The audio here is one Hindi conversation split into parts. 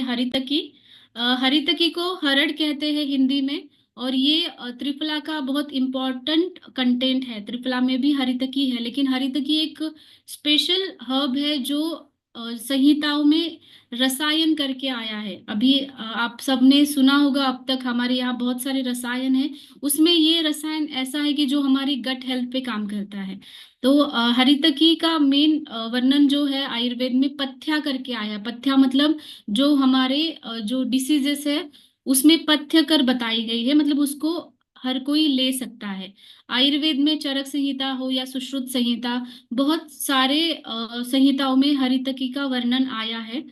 हरितकी। हरितकी को हरड़ कहते हैं हिंदी में। और ये त्रिफला का बहुत इम्पोर्टेंट कंटेंट है। त्रिफला में भी हरितकी है, लेकिन हरितकी एक स्पेशल हर्ब है जो संहिताओं में रसायन करके आया है। अभी आप सबने सुना होगा, अब तक हमारे यहाँ बहुत सारे रसायन हैं। उसमें ये रसायन ऐसा है कि जो हमारी गट हेल्थ पे काम करता है। तो हरितकी का मेन वर्णन जो है आयुर्वेद में पथ्या करके आया। पथ्या मतलब जो हमारे जो डिसीजेस है उसमें पथ्य कर बताई गई है, मतलब उसको हर कोई ले सकता है। आयुर्वेद में चरक संहिता हो या सुश्रुत संहिता, बहुत सारे संहिताओं में हरितकी का वर्णन आया है।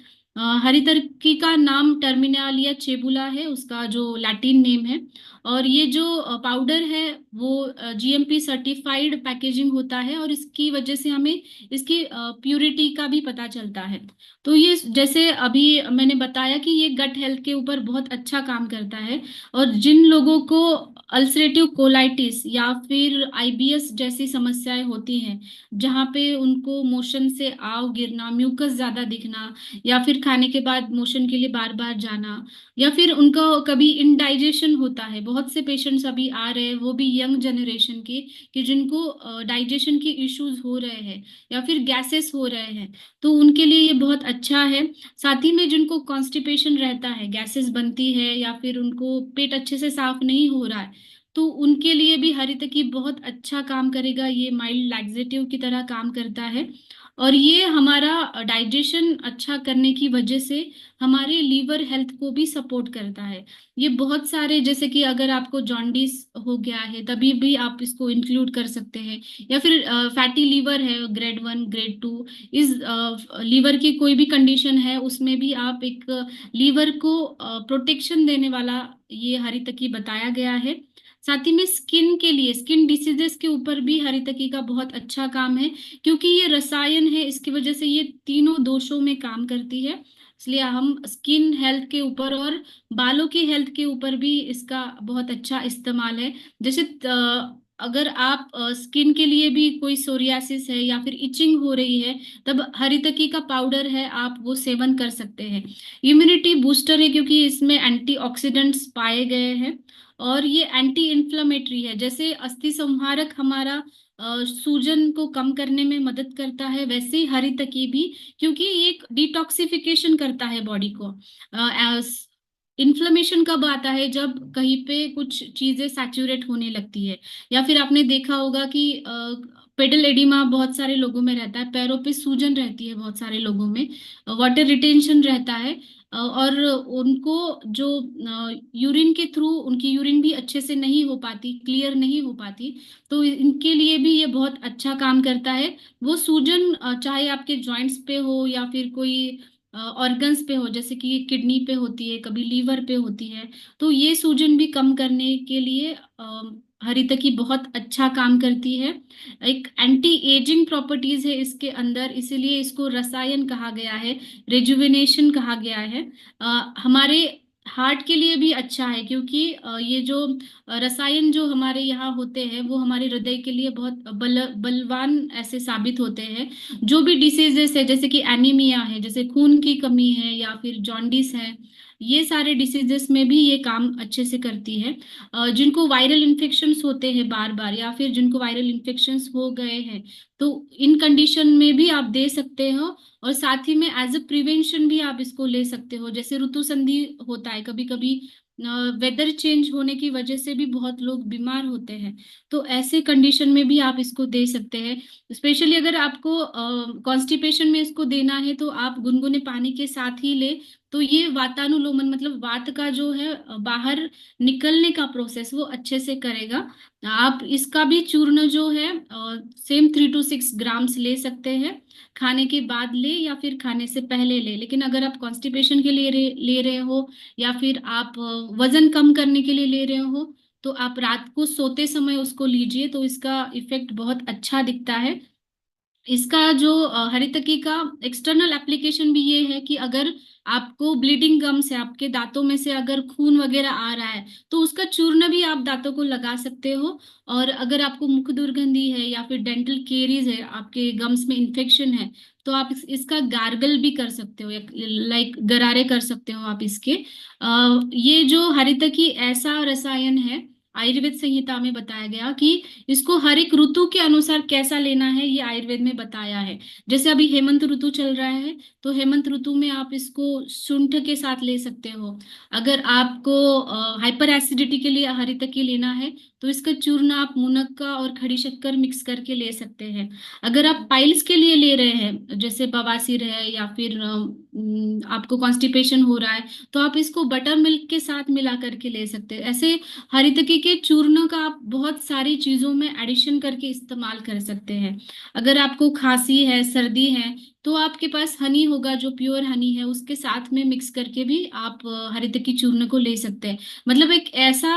हरितकी का नाम टर्मिनालिया चेबुला है, उसका जो लैटिन नेम है। और ये जो पाउडर है वो जीएमपी सर्टिफाइड पैकेजिंग होता है, और इसकी वजह से हमें इसकी प्यूरिटी का भी पता चलता है। तो ये जैसे अभी मैंने बताया कि ये गट हेल्थ के ऊपर बहुत अच्छा काम करता है। और जिन लोगों को अल्सरेटिव कोलाइटिस या फिर आईबीएस जैसी समस्याएं होती हैं, जहाँ पे उनको मोशन से आव गिरना, म्यूकस ज्यादा दिखना, या फिर खाने के बाद मोशन के लिए बार बार जाना, या फिर उनका कभी इनडाइजेशन होता है। बहुत से पेशेंट्स अभी आ रहे हैं, वो भी यंग जनरेशन के, कि जिनको डाइजेशन की इश्यूज हो रहे हैं या फिर गैसेस हो रहे हैं, तो उनके लिए ये बहुत अच्छा है। साथ ही में जिनको कॉन्स्टिपेशन रहता है, गैसेस बनती है या फिर उनको पेट अच्छे से साफ नहीं हो रहा है, तो उनके लिए भी हरितकी बहुत अच्छा काम करेगा। ये माइल्ड लैक्सेटिव की तरह काम करता है। और ये हमारा डाइजेशन अच्छा करने की वजह से हमारे लीवर हेल्थ को भी सपोर्ट करता है। ये बहुत सारे, जैसे कि अगर आपको जॉन्डिस हो गया है तभी भी आप इसको इंक्लूड कर सकते हैं, या फिर फैटी लीवर है ग्रेड 1 ग्रेड 2, इस लीवर की कोई भी कंडीशन है उसमें भी आप एक लीवर को प्रोटेक्शन देने वाला ये हरितकी बताया गया है। साथ ही में स्किन के लिए, स्किन डिसीजेस के ऊपर भी हरितकी का बहुत अच्छा काम है, क्योंकि ये रसायन है, इसकी वजह से ये तीनों दोषों में काम करती है। इसलिए हम स्किन हेल्थ के ऊपर और बालों की हेल्थ के ऊपर भी इसका बहुत अच्छा इस्तेमाल है। जैसे अगर आप स्किन के लिए भी कोई सोरियासिस है या फिर इचिंग हो रही है, तब हरितकी का पाउडर है, आप वो सेवन कर सकते हैं। इम्यूनिटी बूस्टर है, क्योंकि इसमें एंटीऑक्सीडेंट्स पाए गए हैं। और ये एंटी इन्फ्लेमेटरी है, जैसे अस्थि संहारक हमारा सूजन को कम करने में मदद करता है, वैसे ही हरितकी भी, क्योंकि ये एक डिटॉक्सिफिकेशन करता है बॉडी को। इन्फ्लेमेशन कब आता है? जब कहीं पे कुछ चीजें सैचुरेट होने लगती है, या फिर आपने देखा होगा कि पेडल एडिमा बहुत सारे लोगों में रहता है, पैरों पे सूजन रहती है बहुत सारे लोगों में, वाटर रिटेंशन रहता है, और उनको जो यूरिन के थ्रू उनकी यूरिन भी अच्छे से नहीं हो पाती, क्लियर नहीं हो पाती, तो इनके लिए भी ये बहुत अच्छा काम करता है। वो सूजन चाहे आपके जॉइंट्स पे हो या फिर कोई ऑर्गन्स पे हो, जैसे कि किडनी पे होती है, कभी लीवर पे होती है, तो ये सूजन भी कम करने के लिए हरितकी बहुत अच्छा काम करती है। एक एंटी एजिंग प्रॉपर्टीज है इसके अंदर, इसीलिए इसको रसायन कहा गया है, रेजुविनेशन कहा गया है। हमारे हार्ट के लिए भी अच्छा है, क्योंकि ये जो रसायन जो हमारे यहाँ होते हैं वो हमारे हृदय के लिए बहुत बलवान ऐसे साबित होते हैं। जो भी डिसीजेस है, जैसे कि एनीमिया है, जैसे खून की कमी है, या फिर जॉन्डिस है, ये सारे डिसीजेस में भी ये काम अच्छे से करती है। जिनको वायरल इन्फेक्शंस होते हैं बार बार, या फिर जिनको वायरल इन्फेक्शंस हो गए हैं, तो इन कंडीशन में भी आप दे सकते हो। और साथ ही में एज अ प्रिवेंशन भी आप इसको ले सकते हो। जैसे ऋतु संधि होता है कभी कभी, वेदर चेंज होने की वजह से भी बहुत लोग बीमार होते हैं, तो ऐसे कंडीशन में भी आप इसको दे सकते हैं। स्पेशली अगर आपको कॉन्स्टिपेशन में इसको देना है, तो आप गुनगुने पानी के साथ ही ले, तो ये वातानुलोमन मतलब वात का जो है बाहर निकलने का प्रोसेस वो अच्छे से करेगा। आप इसका भी चूर्ण जो है सेम 3 to 6 ग्राम्स ले सकते हैं। खाने के बाद ले या फिर खाने से पहले ले, लेकिन अगर आप कॉन्स्टिपेशन के लिए ले रहे हो, या फिर आप वजन कम करने के लिए ले रहे हो, तो आप रात को सोते समय उसको लीजिए, तो इसका इफेक्ट बहुत अच्छा दिखता है। इसका जो हरितकी का एक्सटर्नल एप्लीकेशन भी ये है कि अगर आपको ब्लीडिंग गम्स है, आपके दांतों में से अगर खून वगैरह आ रहा है, तो उसका चूर्ण भी आप दांतों को लगा सकते हो। और अगर आपको मुख दुर्गंधि है या फिर डेंटल केरीज है, आपके गम्स में इन्फेक्शन है, तो आप इसका गार्गल भी कर सकते हो, लाइक गरारे कर सकते हो आप इसके। ये जो हरितकी ऐसा रसायन है, आयुर्वेद संहिता में बताया गया कि इसको हर एक ऋतु के अनुसार कैसा लेना है, ये आयुर्वेद में बताया है। जैसे अभी हेमंत ऋतु चल रहा है, तो हेमंत ऋतु में आप इसको शुंठ के साथ ले सकते हो। अगर आपको हाइपर एसिडिटी के लिए हरितकी लेना है, तो इसका चूर्ण आप मुनक्का और खड़ी शक्कर मिक्स करके ले सकते हैं। अगर आप पाइल्स के लिए ले रहे हैं, जैसे बवासीर है या फिर आपको कॉन्स्टिपेशन हो रहा है, तो आप इसको बटर मिल्क के साथ मिला करके ले सकते हैं। ऐसे हरितकी के चूर्ण का आप बहुत सारी चीजों में एडिशन करके इस्तेमाल कर सकते हैं। अगर आपको खांसी है, सर्दी है, तो आपके पास हनी होगा, जो प्योर हनी है, उसके साथ में मिक्स करके भी आप हरितकी चूर्ण को ले सकते हैं। मतलब एक ऐसा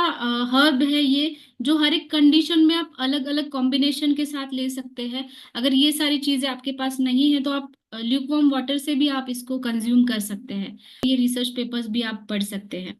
हर्ब है ये, जो हर एक कंडीशन में आप अलग अलग कॉम्बिनेशन के साथ ले सकते हैं। अगर ये सारी चीजें आपके पास नहीं है, तो आप ल्यूकवार्म वाटर से भी आप इसको कंज्यूम कर सकते हैं। ये रिसर्च पेपर्स भी आप पढ़ सकते हैं।